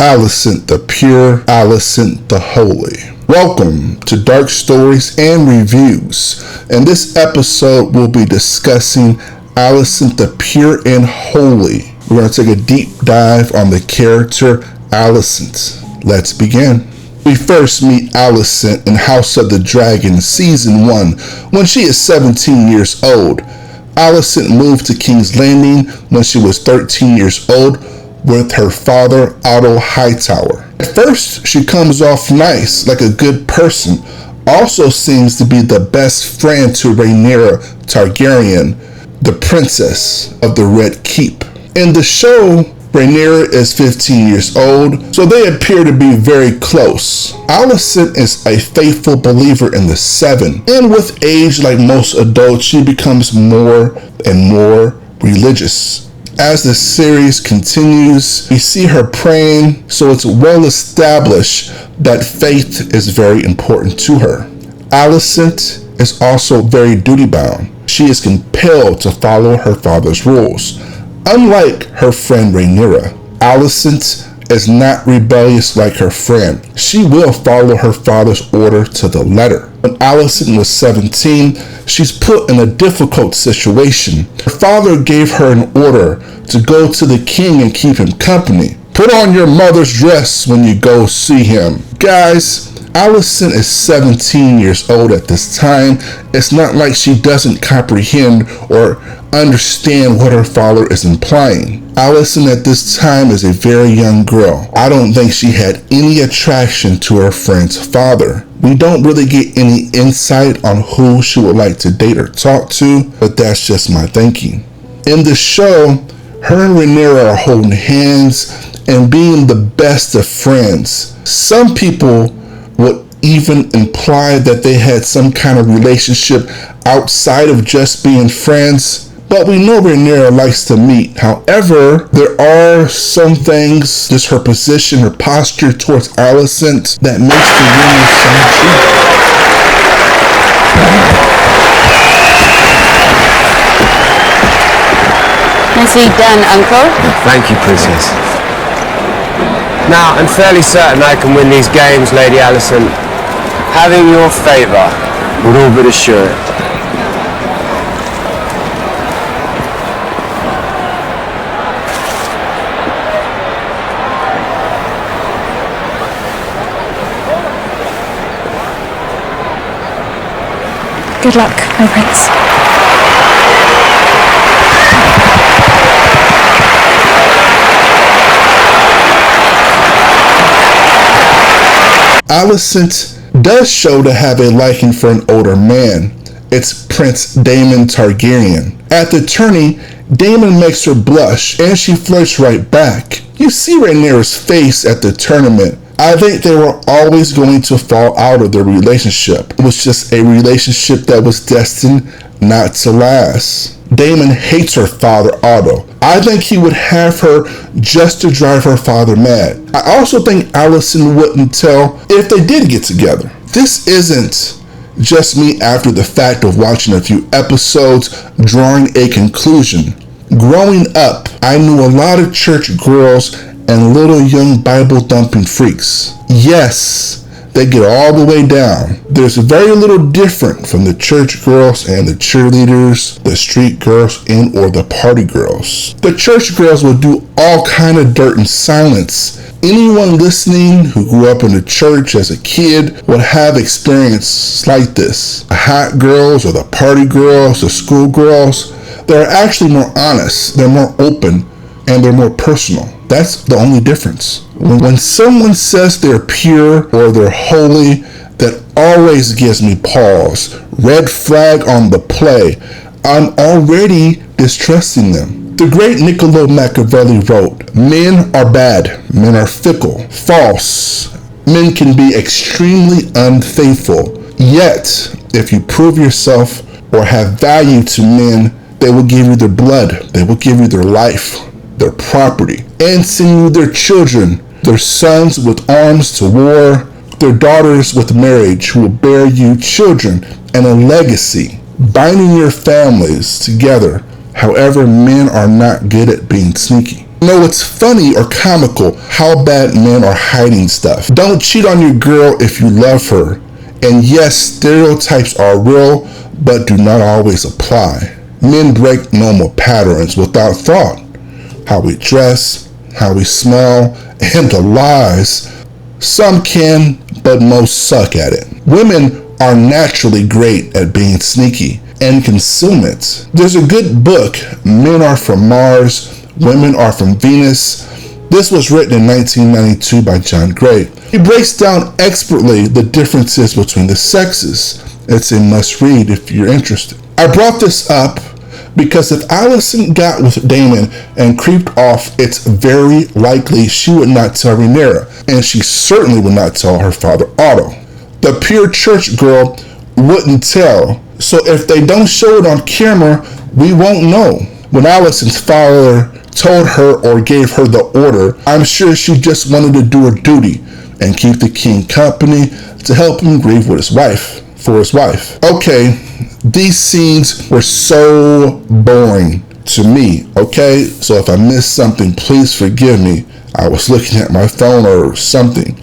Alicent the Pure, Alicent the Holy. Welcome to Dark Stories and Reviews. In this episode, we'll be discussing Alicent the Pure and Holy. We're going to take a deep dive on the character Alicent. Let's begin. We first meet Alicent in House of the Dragon Season 1 when she is 17 years old. Alicent moved to King's Landing when she was 13 years old with her father, Alicent Hightower. At first, she comes off nice, like a good person. Also seems to be the best friend to Rhaenyra Targaryen, the princess of the Red Keep. In the show, Rhaenyra is 15 years old, so they appear to be very close. Alicent is a faithful believer in the Seven, and with age, like most adults, she becomes more and more religious. As the series continues, we see her praying, so it's well established that faith is very important to her. Alicent is also very duty-bound. She is compelled to follow her father's rules. Unlike her friend Rhaenyra, Alicent is not rebellious like her friend. She will follow her father's order to the letter. When Alicent was 17, she's put in a difficult situation. Her father gave her an order to go to the king and keep him company. Put on your mother's dress when you go see him. Guys, Alicent is 17 years old at this time. It's not like she doesn't comprehend or understand what her father is implying. Alicent at this time is a very young girl. I don't think she had any attraction to her friend's father. We don't really get any insight on who she would like to date or talk to, but that's just my thinking. In the show, her and Rhaenyra are holding hands and being the best of friends. Some people would even imply that they had some kind of relationship outside of just being friends. But we know Rhaenyra likes to meet. However, there are some things, just her position, her posture towards Alicent, that makes the rumors sound true. Nicely done, Uncle. Thank you, Princess. Now, I'm fairly certain I can win these games, Lady Alicent. Having your favor would all but assure it. Good luck, my prince. Alicent does show to have a liking for an older man. It's Prince Daemon Targaryen. At the tourney, Daemon makes her blush and she flirts right back. You see Rhaenyra's face at the tournament. I think they were always going to fall out of their relationship. It was just a relationship that was destined not to last. Daemon hates her father, Otto. I think he would have her just to drive her father mad. I also think Alicent wouldn't tell if they did get together. This isn't just me after the fact of watching a few episodes, drawing a conclusion. Growing up, I knew a lot of church girls and little young Bible-thumping freaks. Yes, they get all the way down. There's very little different from the church girls and the cheerleaders, the street girls, and or the party girls. The church girls will do all kind of dirt in silence. Anyone listening who grew up in the church as a kid would have experiences like this. The hot girls or the party girls, the school girls, they're actually more honest, they're more open, and they're more personal. That's the only difference. When someone says they're pure or they're holy, that always gives me pause. Red flag on the play. I'm already distrusting them. The great Niccolo Machiavelli wrote, "Men are bad, men are fickle, false. Men can be extremely unfaithful. Yet, if you prove yourself or have value to men, they will give you their blood, they will give you their life, their property, and send you their children, their sons with arms to war, their daughters with marriage, who will bear you children and a legacy, binding your families together. However, men are not good at being sneaky." No, it's funny or comical how bad men are hiding stuff. Don't cheat on your girl if you love her. And yes, stereotypes are real, but do not always apply. Men break normal patterns without thought. How we dress, how we smell, and the lies. Some can, but most suck at it. Women are naturally great at being sneaky and concealment. There's a good book, Men Are From Mars, Women Are From Venus. This was written in 1992 by John Gray. He breaks down expertly the differences between the sexes. It's a must read if you're interested. I brought this up because if Alicent got with Daemon and creeped off, it's very likely she would not tell Rhaenyra, and she certainly would not tell her father Otto. The pure church girl wouldn't tell, so if they don't show it on camera, we won't know. When Alicent's father told her or gave her the order, I'm sure she just wanted to do her duty and keep the king company to help him grieve with his wife. Okay, these scenes were so boring to me, okay? So if I missed something, please forgive me. I was looking at my phone or something.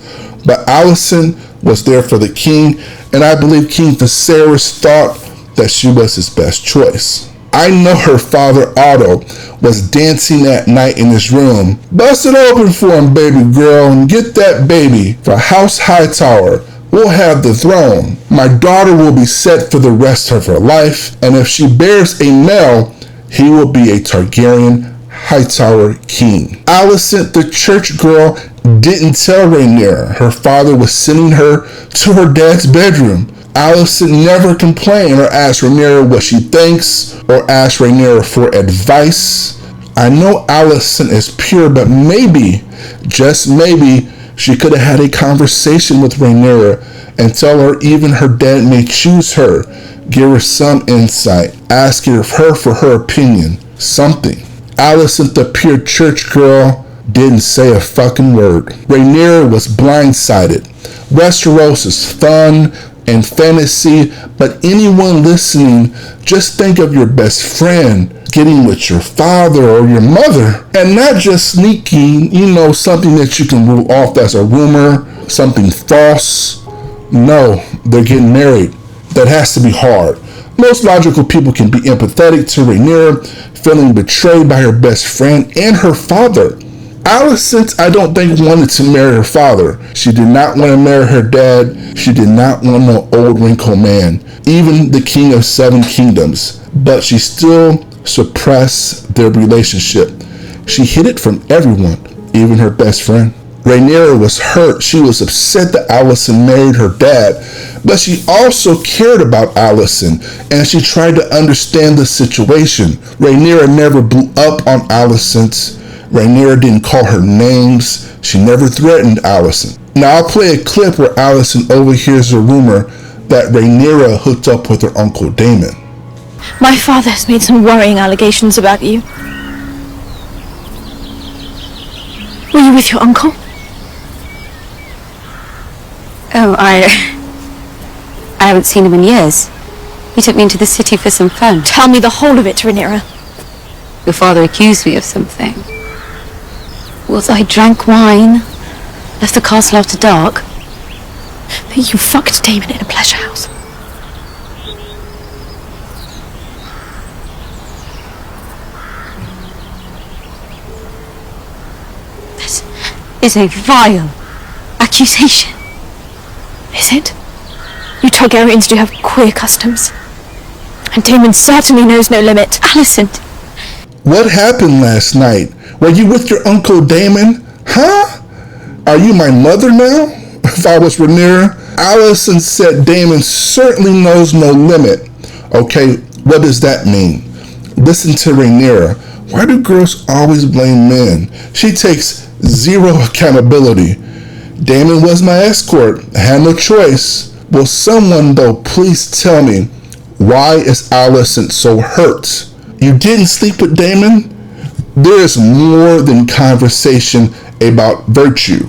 But Alicent was there for the king, and I believe King Viserys thought that she was his best choice. I know her father Otto was dancing that night in his room. Bust it open for him, baby girl, and get that baby. For House Hightower will have the throne. My daughter will be set for the rest of her life, and if she bears a male, he will be a Targaryen Hightower king. Alicent, the church girl, didn't tell Rhaenyra her father was sending her to her dad's bedroom. Alicent never complained or asked Rhaenyra what she thinks or asked Rhaenyra for advice. I know Alicent is pure, but maybe, just maybe, she could have had a conversation with Rhaenyra and tell her even her dad may choose her. Give her some insight. Ask her for her opinion. Something. Alicent, the pure church girl, didn't say a fucking word. Rhaenyra was blindsided. Westeros is fun and fantasy, but anyone listening, just think of your best friend getting with your father or your mother, and not just sneaking, something that you can rule off as a rumor, something false. No, they're getting married. That has to be hard. Most logical people can be empathetic to Rhaenyra feeling betrayed by her best friend and her father. Alicent, I don't think, wanted to marry her father. She did not want to marry her dad. She did not want no old wrinkled man, even the king of 7 kingdoms. But she still suppressed their relationship. She hid it from everyone, even her best friend. Rhaenyra was hurt. She was upset that Alicent married her dad, but she also cared about Alicent, and she tried to understand the situation. Rhaenyra never blew up on Alicent. Rhaenyra didn't call her names. She never threatened Alicent. Now I'll play a clip where Alicent overhears a rumor that Rhaenyra hooked up with her uncle Daemon. My father has made some worrying allegations about you. Were you with your uncle? Oh, I haven't seen him in years. He took me into the city for some fun. Tell me the whole of it, Rhaenyra. Your father accused me of something. Was I drank wine, left the castle after dark? That you fucked Daemon in a pleasure house. This is a vile accusation. Is it? You Targaryens do have queer customs. And Daemon certainly knows no limit. Alicent. What happened last night? Were you with your uncle Daemon? Huh? Are you my mother now? If I was Rhaenyra, Alicent said Daemon certainly knows no limit. Okay, what does that mean? Listen to Rhaenyra. Why do girls always blame men? She takes zero accountability. Daemon was my escort. I had no choice. Will someone, though, please tell me, why is Alicent so hurt? You didn't sleep with Daemon? There is more than conversation about virtue.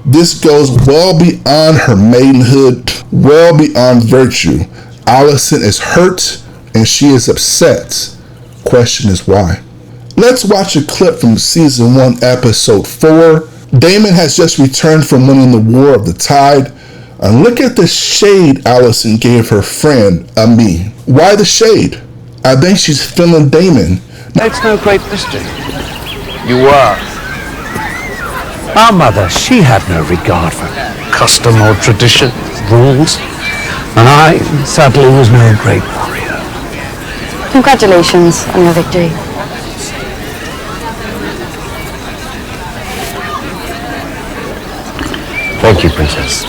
This goes well beyond her maidenhood, well beyond virtue. Alicent is hurt and she is upset. Question is why. Let's watch a clip from season 1, episode 4. Daemon has just returned from winning the War of the Tide. And look at the shade Alicent gave her friend, Ami. Why the shade? I think she's feeling Daemon. It's no great mystery. You were. Our mother, she had no regard for custom or tradition, rules. And I, sadly, was no great warrior. Congratulations on your victory. Thank you, Princess.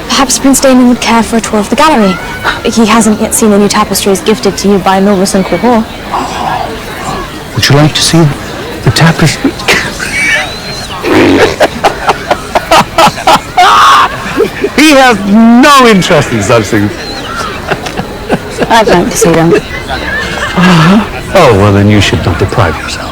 Perhaps Prince Daemon would care for a tour of the gallery. He hasn't yet seen the new tapestries gifted to you by Milverson Cohort. Would you like to see the tapestry? He has no interest in such things. I'd like to see them. Oh, well, then you should not deprive yourself.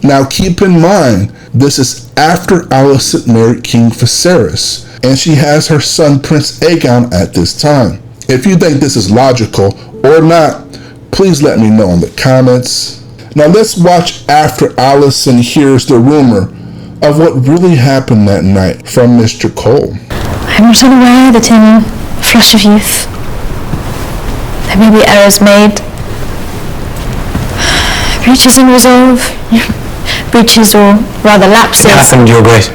Now keep in mind, this is after Alicent married King Viserys, and she has her son Prince Aegon at this time. If you think this is logical or not, please let me know in the comments. Now let's watch after Alicent hears the rumor of what really happened that night from Mr. Cole. I'm not unaware that in a flush of youth, there may be errors made, breaches in resolve, breaches or rather lapses. What happened, Your Grace?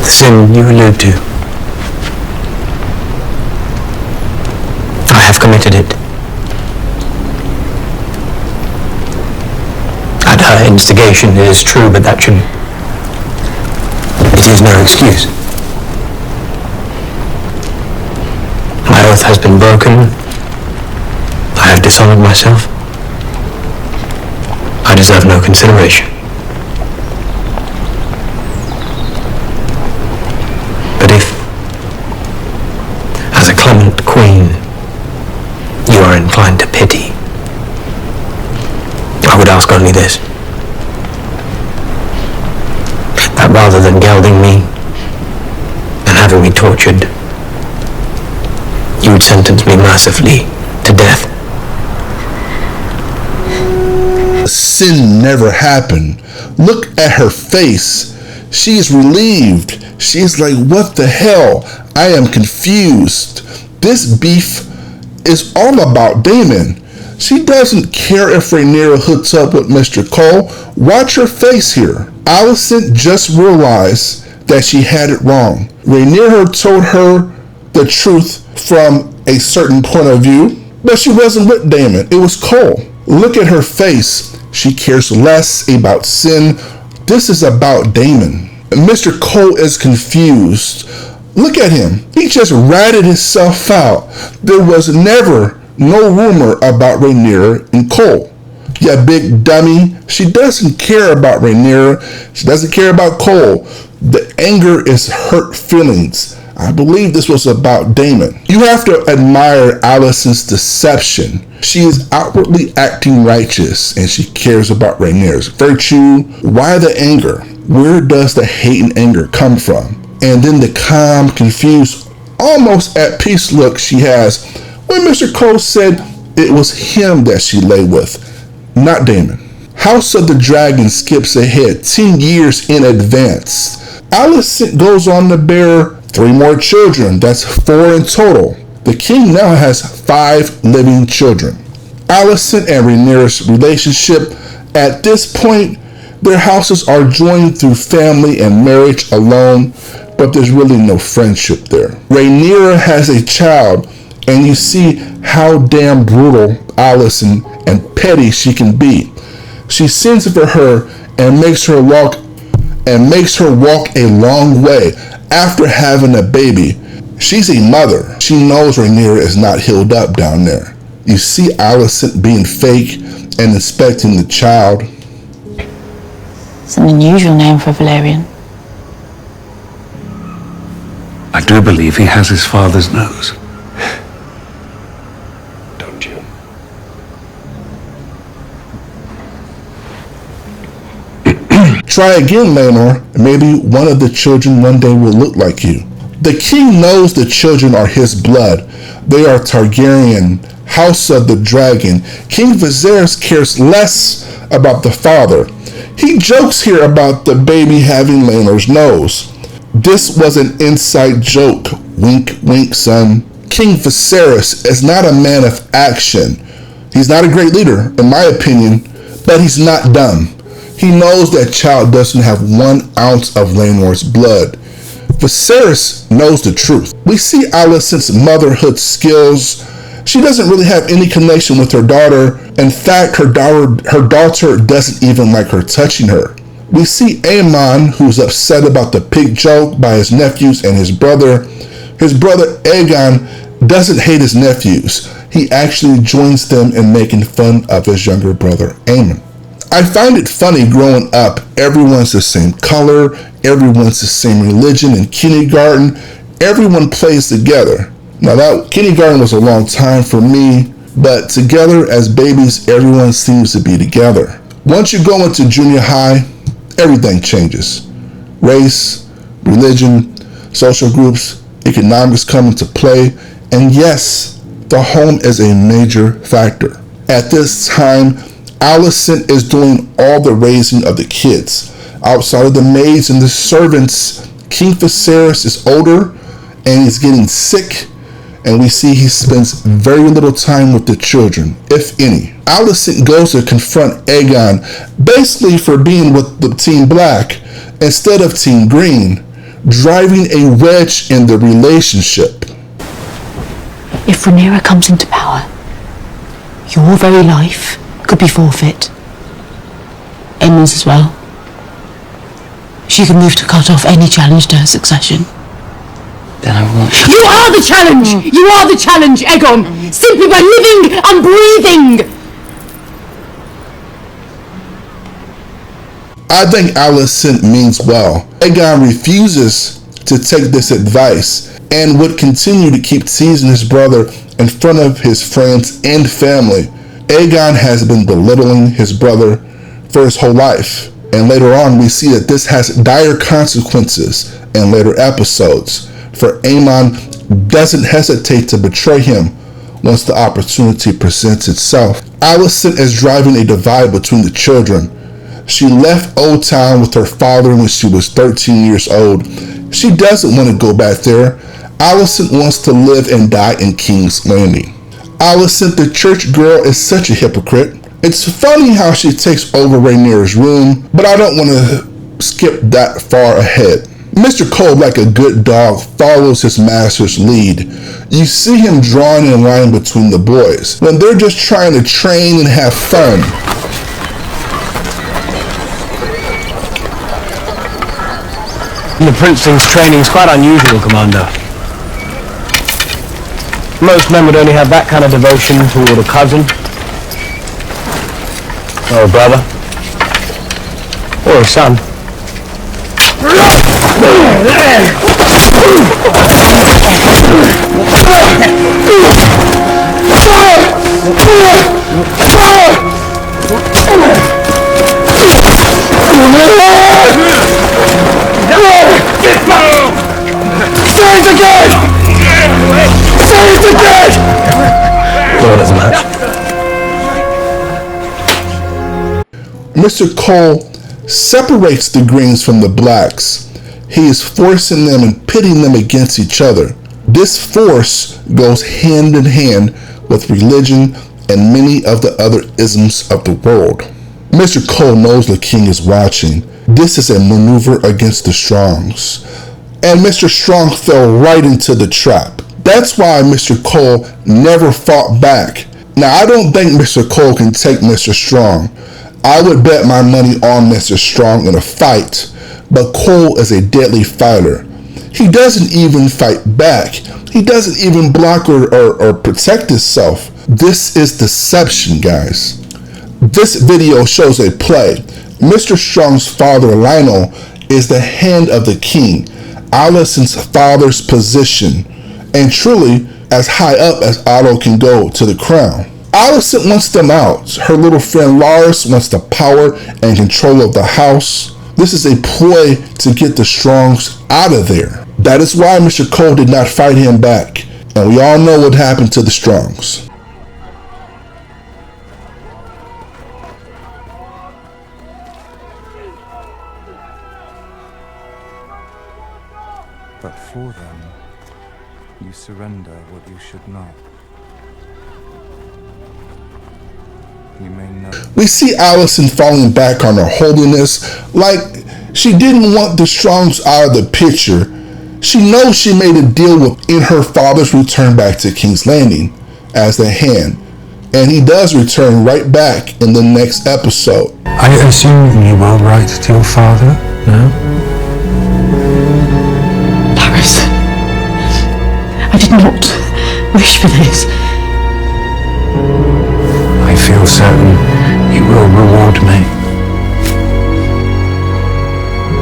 The sin you allude to. I have committed it. At her instigation, it is true, but that should... It is no excuse. My oath has been broken. I have dishonored myself. I deserve no consideration. But if, as a clement queen, you are inclined to pity, I would ask only this. That rather than gelding me and having me tortured, you would sentence me mercifully to death. Sin never happened. Look at her face. She's relieved. She's like, what the hell? I am confused. This beef is all about Daemon. She doesn't care if Rhaenyra hooks up with Mr. Cole. Watch her face here. Alicent just realized that she had it wrong. Rhaenyra told her the truth from a certain point of view, but she wasn't with Daemon. It was Cole. Look at her face. She cares less about sin. This is about Daemon. Mr. Cole is confused. Look at him. He just ratted himself out. There was never no rumor about Rhaenyra and Cole. Yeah, big dummy. She doesn't care about Rhaenyra. She doesn't care about Cole. The anger is hurt feelings. I believe this was about Daemon. You have to admire Alicent's deception. She is outwardly acting righteous and she cares about Rhaenyra's virtue. Why the anger? Where does the hate and anger come from? And then the calm, confused, almost at peace look she has when Mr. Cole said it was him that she lay with, not Daemon. House of the Dragon skips ahead 10 years in advance. Alicent goes on to bear 3 more children. That's 4 in total. The king now has 5 living children. Alicent and Rhaenyra's relationship, at this point, their houses are joined through family and marriage alone, but there's really no friendship there. Rhaenyra has a child, and you see how damn brutal Alicent and petty she can be. She sends for her and makes her walk a long way after having a baby. She's a mother. She knows Rhaenyra is not healed up down there. You see Alicent being fake and inspecting the child. It's an unusual name for a Valerian. I do believe he has his father's nose. Don't you? Try again, Laenor. Maybe one of the children one day will look like you. The king knows the children are his blood. They are Targaryen, House of the Dragon. King Viserys cares less about the father. He jokes here about the baby having Laenor's nose. This was an inside joke. Wink, wink, son. King Viserys is not a man of action. He's not a great leader, in my opinion, but he's not dumb. He knows that child doesn't have 1 ounce of Laenor's blood. Viserys knows the truth. We see Alicent's motherhood skills. She doesn't really have any connection with her daughter. In fact, her daughter doesn't even like her touching her. We see Aemon, who's upset about the pig joke by his nephews and his brother. His brother Aegon doesn't hate his nephews. He actually joins them in making fun of his younger brother Aemon. I find it funny growing up, everyone's the same color, everyone's the same religion in kindergarten, everyone plays together. Now that kindergarten was a long time for me, but together as babies, everyone seems to be together. Once you go into junior high, everything changes. Race, religion, social groups, economics come into play, and yes, the home is a major factor. At this time, Alicent is doing all the raising of the kids. Outside of the maids and the servants, King Viserys is older and he's getting sick, and we see he spends very little time with the children, if any. Alicent goes to confront Aegon, basically for being with the Team Black instead of Team Green, driving a wedge in the relationship. If Rhaenyra comes into power, your very life could be forfeit. Aemon's as well. She could move to cut off any challenge to her succession. Then I won't. You are the challenge! You are the challenge, Aegon! Simply by living and breathing! I think Alicent means well. Aegon refuses to take this advice and would continue to keep teasing his brother in front of his friends and family. Aegon has been belittling his brother for his whole life, and later on we see that this has dire consequences in later episodes, for Aemon doesn't hesitate to betray him once the opportunity presents itself. Alicent is driving a divide between the children. She left Old Town with her father when she was 13 years old. She doesn't want to go back there. Alicent wants to live and die in King's Landing. Alicent, the church girl, is such a hypocrite. It's funny how she takes over Rhaenyra's room, but I don't want to skip that far ahead. Mr. Cole, like a good dog, follows his master's lead. You see him drawing in line between the boys when they're just trying to train and have fun. The Princeling's training is quite unusual, Commander. Most men would only have that kind of devotion toward a cousin, or a brother, or a son. Mr. Cole separates the Greens from the Blacks. He is forcing them and pitting them against each other. This force goes hand in hand with religion and many of the other isms of the world. Mr. Cole knows the king is watching. This is a maneuver against the Strongs. And Mr. Strong fell right into the trap. That's why Mr. Cole never fought back. Now, I don't think Mr. Cole can take Mr. Strong. I would bet my money on Mr. Strong in a fight, but Cole is a deadly fighter. He doesn't even fight back. He doesn't even block or protect himself. This is deception, guys. This video shows a play. Mr. Strong's father, Lionel, is the hand of the king, Alicent's father's position, and truly as high up as Otto can go to the crown. Alicent wants them out. Her little friend Lars wants the power and control of the house. This is a ploy to get the Strongs out of there. That is why Mr. Cole did not fight him back. And we all know what happened to the Strongs. But for them, you surrender what you should not. You may know. We see Alicent falling back on her holiness, like she didn't want the Strongs out of the picture. She knows she made a deal in her father's return back to King's Landing as the Hand, and he does return right back in the next episode. I assume you will write to your father now? I did not wish for this. I feel certain you will reward me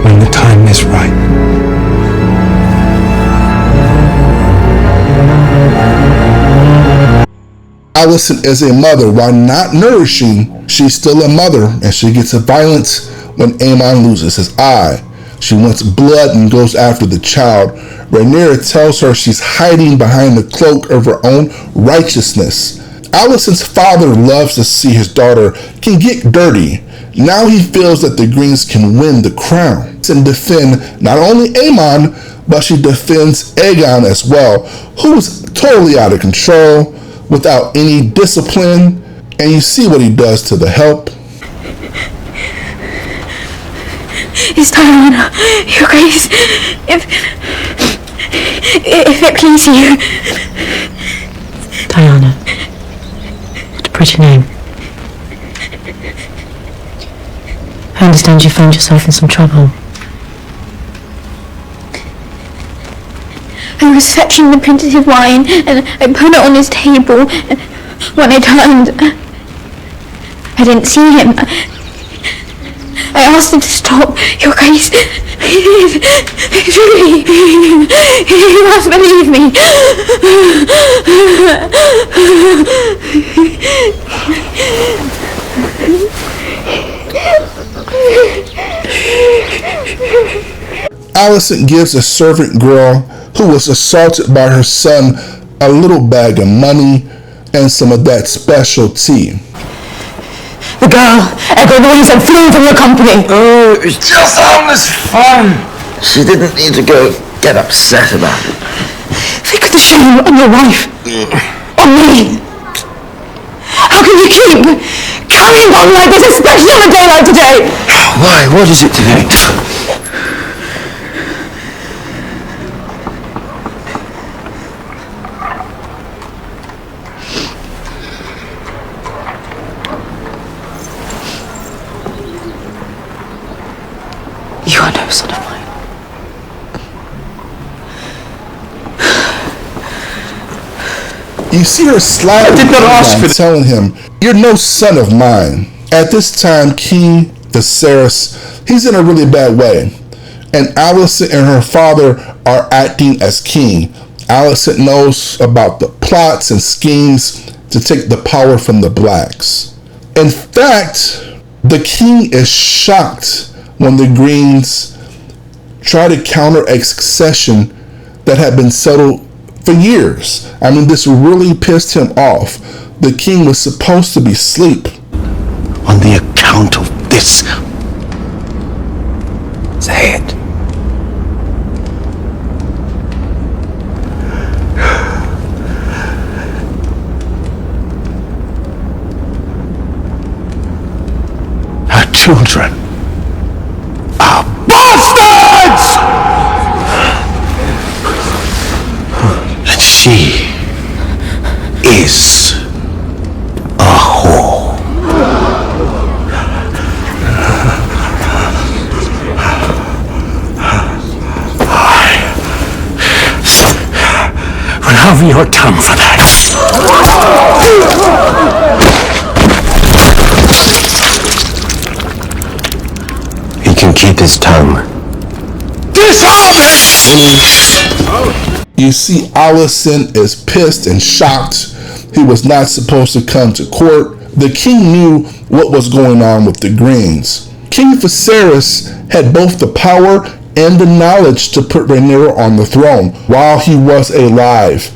when the time is right. Alicent is a mother. While not nourishing, she's still a mother, and she gets violent when Aemon loses his eye. She wants blood and goes after the child. Rhaenyra tells her she's hiding behind the cloak of her own righteousness. Alicent's father loves to see his daughter can get dirty. Now he feels that the Greens can win the crown and defend not only Aemon, but she defends Aegon as well, who's totally out of control, without any discipline, and you see what he does to the help. Is Diana, Your Grace, if it please you. Diana. What a pretty name. I understand you found yourself in some trouble. I was fetching the printed wine and I put it on his table, and when I turned, I didn't see him. I asked him to stop, Your Grace. Truly, you must believe me. Alicent gives a servant girl who was assaulted by her son a little bag of money and some of that special tea. The girl, everyone said, flew from your company. Oh, it was just harmless fun. She didn't need to go get upset about it. Think of the shame on your wife. On me. How can you keep carrying on like this, especially on a day like today? Why? What is it today? You are no son of mine. You see her slapping him, telling him, "You're no son of mine." At this time, King Viserys, he's in a really bad way. And Alicent and her father are acting as king. Alicent knows about the plots and schemes to take the power from the blacks. In fact, the king is shocked when the Greens try to counter a succession that had been settled for years. I mean, this really pissed him off. The king was supposed to be asleep. On the account of this. Say it. Her children are bastards! And she is a whore. I will have your tongue for that. He can keep his tongue. Disarm him! You see, Alicent is pissed and shocked. He was not supposed to come to court. The king knew what was going on with the Greens. King Viserys had both the power and the knowledge to put Rhaenyra on the throne while he was alive,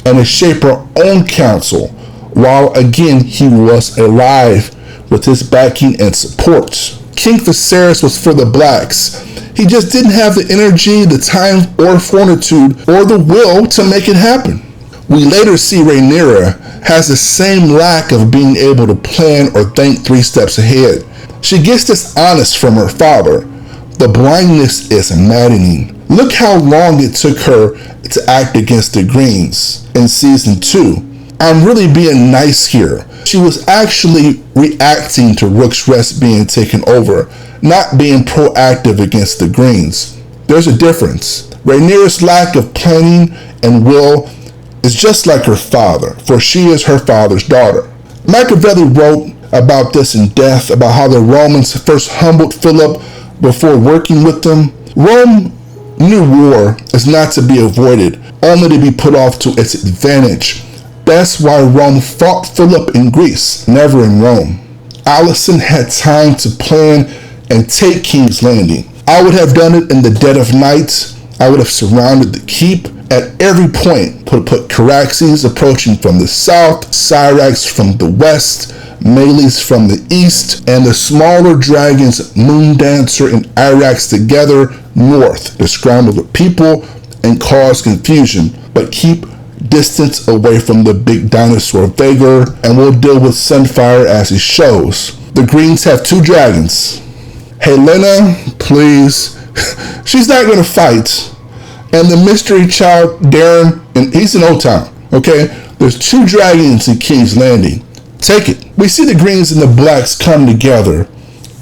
and to shape her own council while again he was alive with his backing and support. King Viserys was for the blacks. He just didn't have the energy, the time, or fortitude, or the will to make it happen. We later see Rhaenyra has the same lack of being able to plan or think 3 steps ahead. She gets this honest from her father. The blindness is maddening. Look how long it took her to act against the Greens in season 2. I'm really being nice here. She was actually reacting to Rook's Rest being taken over, not being proactive against the Greens. There's a difference. Rhaenyra's lack of planning and will is just like her father, for she is her father's daughter. Machiavelli wrote about this in Death, about how the Romans first humbled Philip before working with them. Rome knew war is not to be avoided, only to be put off to its advantage. That's why Rome fought Philip in Greece, never in Rome. Alicent had time to plan and take King's Landing. I would have done it in the dead of night. I would have surrounded the keep at every point, put Caraxes approaching from the south, Syrax from the west, Meles from the east, and the smaller dragons Moondancer and Irax together north to scramble the people and cause confusion, but keep distance away from the big dinosaur Vagar, and we'll deal with Sunfire as he shows. The Greens have 2 dragons. Helena, please. She's not going to fight. And the mystery child, Darren, and he's in Old Town, okay? There's 2 dragons in King's Landing. Take it. We see the Greens and the Blacks come together.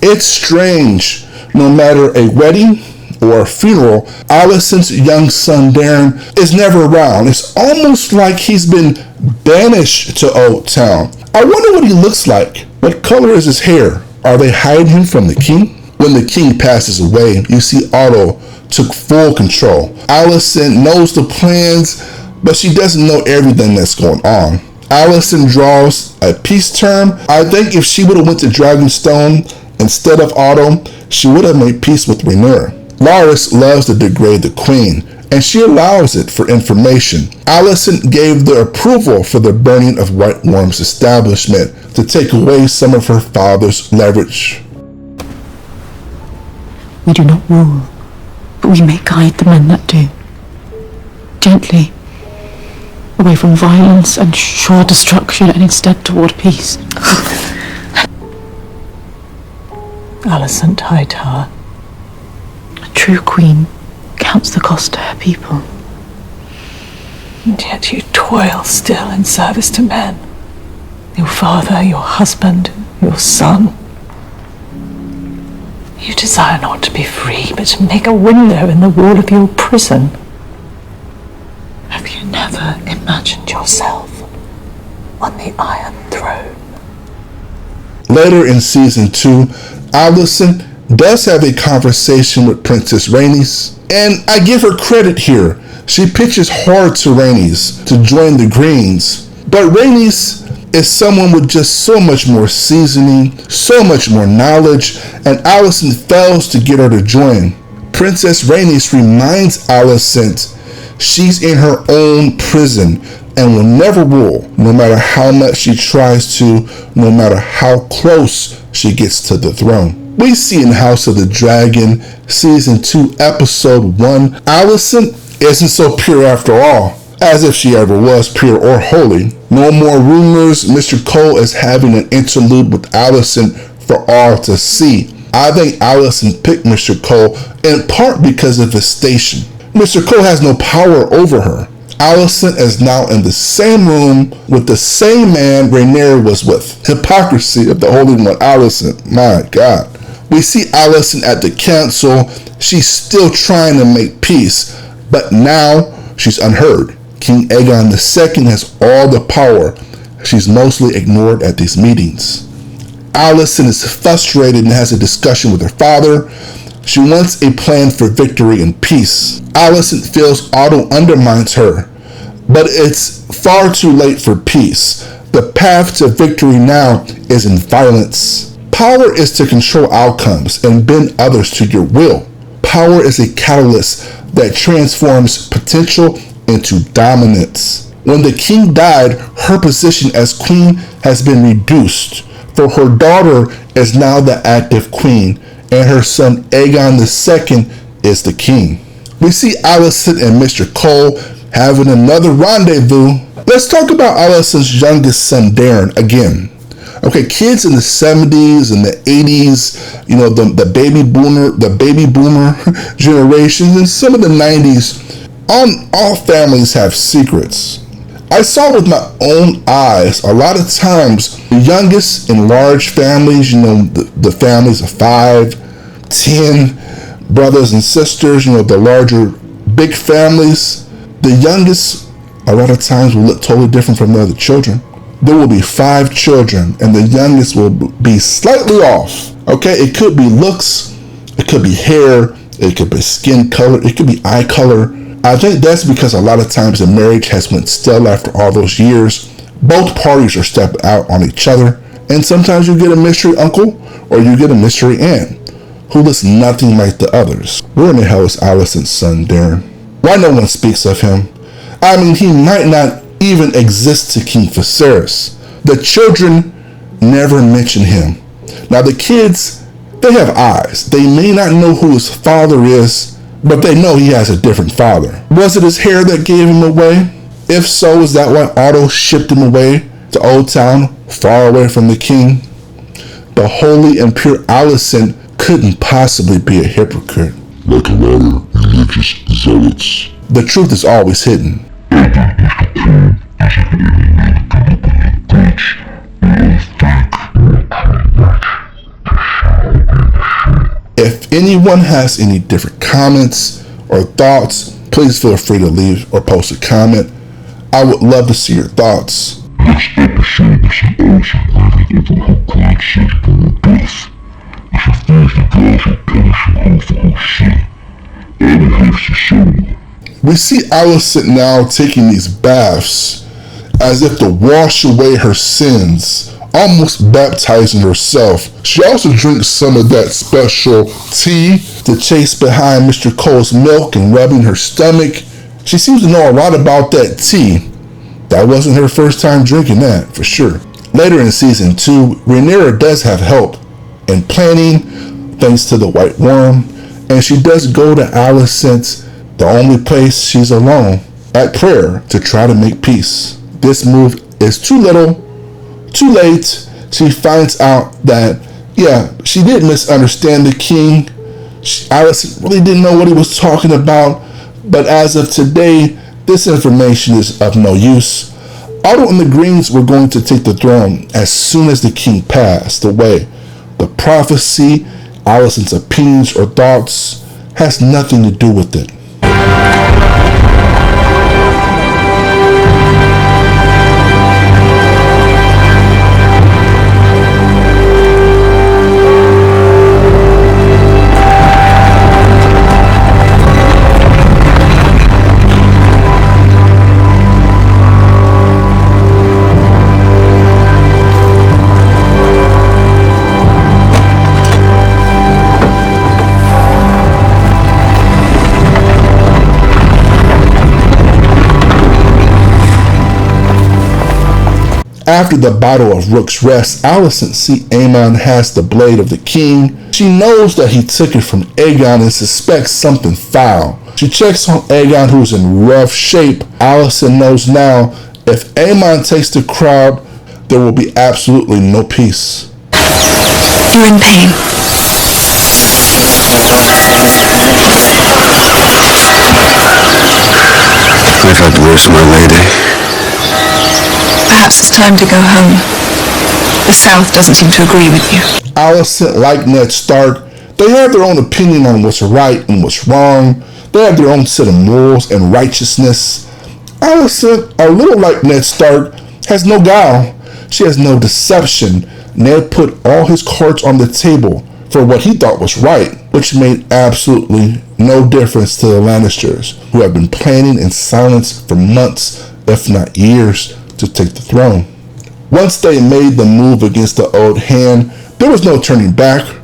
It's strange. No matter a wedding or a funeral, Alicent's young son, Darren, is never around. It's almost like he's been banished to Old Town. I wonder what he looks like. What color is his hair? Are they hiding him from the king? When the king passes away, you see Otto took full control. Alicent knows the plans, but she doesn't know everything that's going on. Alicent draws a peace term. I think if she would have went to Dragonstone instead of Otto, she would have made peace with Rhaenyra. Larys loves to degrade the queen, and she allows it for information. Alicent gave the approval for the burning of White Worm's establishment to take away some of her father's leverage. We do not rule, but we may guide the men that do. Gently, away from violence and sure destruction, and instead toward peace. Alicent Hightower, a true queen, counts the cost to her people. And yet you toil still in service to men. Your father, your husband, your son. You desire not to be free, but to make a window in the wall of your prison. Have you never imagined yourself on the Iron Throne? Later in season 2, Alicent does have a conversation with Princess Rhaenys, and I give her credit here. She pitches hard to Rhaenys to join the Greens, but Rhaenys is someone with just so much more seasoning, so much more knowledge, and Alicent fails to get her to join. Princess Rhaenys reminds Alicent she's in her own prison and will never rule, no matter how much she tries to, no matter how close she gets to the throne. We see in House of the Dragon, Season 2, Episode 1, Alicent isn't so pure after all, as if she ever was pure or holy. No more rumors. Mr. Cole is having an interlude with Alicent for all to see. I think Alicent picked Mr. Cole in part because of his station. Mr. Cole has no power over her. Alicent is now in the same room with the same man Rhaenyra was with. Hypocrisy of the Holy One, Alicent. My God. We see Alicent at the council. She's still trying to make peace, but now she's unheard. King Aegon II has all the power. She's mostly ignored at these meetings. Alicent is frustrated and has a discussion with her father. She wants a plan for victory and peace. Alicent feels Otto undermines her, but it's far too late for peace. The path to victory now is in violence. Power is to control outcomes and bend others to your will. Power is a catalyst that transforms potential into dominance. When the king died, her position as queen has been reduced, for her daughter is now the active queen, and her son Aegon II is the king. We see Alicent and Mr. Cole having another rendezvous. Let's talk about Alicent's youngest son, Darren, again. Okay, kids in the 70s and the 80s, the baby boomer generations, and some of the 90s, all families have secrets. I saw with my own eyes, a lot of times, the youngest in large families, the families of 5, 10 brothers and sisters, the larger big families, the youngest, a lot of times, will look totally different from the other children. There will be 5 children, and the youngest will be slightly off. Okay, it could be looks, it could be hair, it could be skin color, it could be eye color. I think that's because a lot of times the marriage has went stale after all those years. Both parties are stepping out on each other, and sometimes you get a mystery uncle or you get a mystery aunt who looks nothing like the others. Where in the hell is Alicent's son, Darren? Why no one speaks of him? I mean, he might not even exist to King Viserys. The children never mention him. Now the kids, they have eyes. They may not know who his father is, but they know he has a different father. Was it his hair that gave him away? If so, is that why Otto shipped him away to Old Town, far away from the king? The holy and pure Alicent couldn't possibly be a hypocrite. Like a lot of religious zealots. The truth is always hidden. If anyone has any different comments or thoughts, please feel free to leave or post a comment. I would love to see your thoughts. Next episode is an Alicent learning over her grandson born death. As she fears the gods will punish her for her sin. Annie hates the soul. We see Alicent now taking these baths as if to wash away her sins, almost baptizing herself. She also drinks some of that special tea to chase behind Mr. Cole's milk and rubbing her stomach. She seems to know a lot about that tea. That wasn't her first time drinking that, for sure. Later in season 2, Rhaenyra does have help in planning, thanks to the White Worm, and she does go to Alicent, the only place she's alone, at prayer to try to make peace. This move is too little, too late. She finds out that, she did misunderstand the king. Alicent really didn't know what he was talking about, but as of today, this information is of no use. Otto and the Greens were going to take the throne as soon as the king passed away. The prophecy, Alicent's opinions or thoughts, has nothing to do with it. After the Battle of Rook's Rest, Alicent sees Aemon has the blade of the king. She knows that he took it from Aegon and suspects something foul. She checks on Aegon, who's in rough shape. Alicent knows now if Aemon takes the crowd, there will be absolutely no peace. You're in pain. I've had worse, my lady. Perhaps it's time to go home. The South doesn't seem to agree with you. Alicent, like Ned Stark, they have their own opinion on what's right and what's wrong. They have their own set of morals and righteousness. Alicent, a little like Ned Stark, has no guile. She has no deception. Ned put all his cards on the table for what he thought was right, which made absolutely no difference to the Lannisters, who have been planning in silence for months, if not years, to take the throne. Once they made the move against the Old Hand, There was no turning back.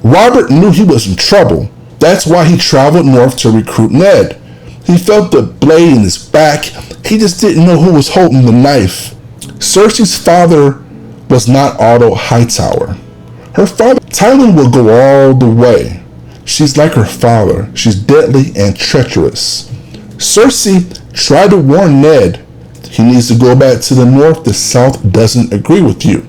Robert knew he was in trouble. That's why he traveled north to recruit Ned. He felt the blade in his back. He just didn't know who was holding the knife. Cersei's father was not Otto Hightower. Her father, Tywin, will go all the way. She's like her father. She's deadly and treacherous. Cersei tried to warn Ned. He needs to go back to the north. The south doesn't agree with you.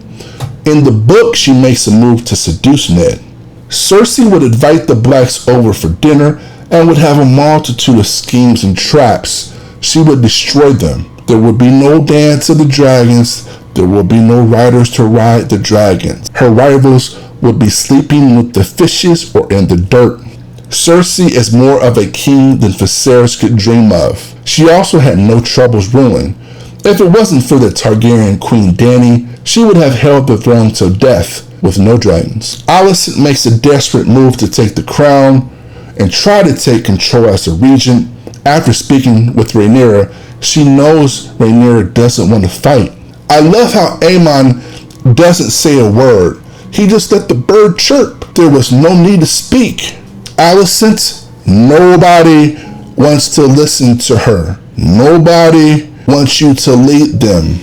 In the book, she makes a move to seduce Ned. Cersei would invite the blacks over for dinner and would have a multitude of schemes and traps. She would destroy them. There would be no dance of the dragons. There would be no riders to ride the dragons. Her rivals would be sleeping with the fishes or in the dirt. Cersei is more of a king than Viserys could dream of. She also had no troubles ruling. If it wasn't for the Targaryen Queen Dany, she would have held the throne till death with no dragons. Alicent makes a desperate move to take the crown and try to take control as a regent. After speaking with Rhaenyra, she knows Rhaenyra doesn't want to fight. I love how Aemon doesn't say a word. He just let the bird chirp. There was no need to speak. Alicent, nobody wants to listen to her. Nobody wants you to lead them.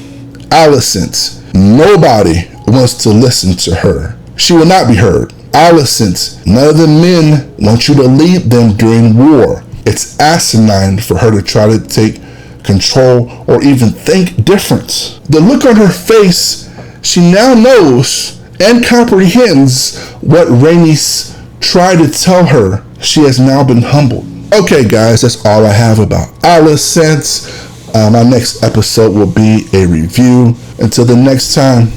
Alicent, nobody wants to listen to her. She will not be heard. Alicent, none of the men want you to lead them during war. It's asinine for her to try to take control or even think different. The look on her face, she now knows and comprehends what Rhaenys tried to tell her. She has now been humbled. Okay, guys, that's all I have about Alicent. My next episode will be a review. Until the next time.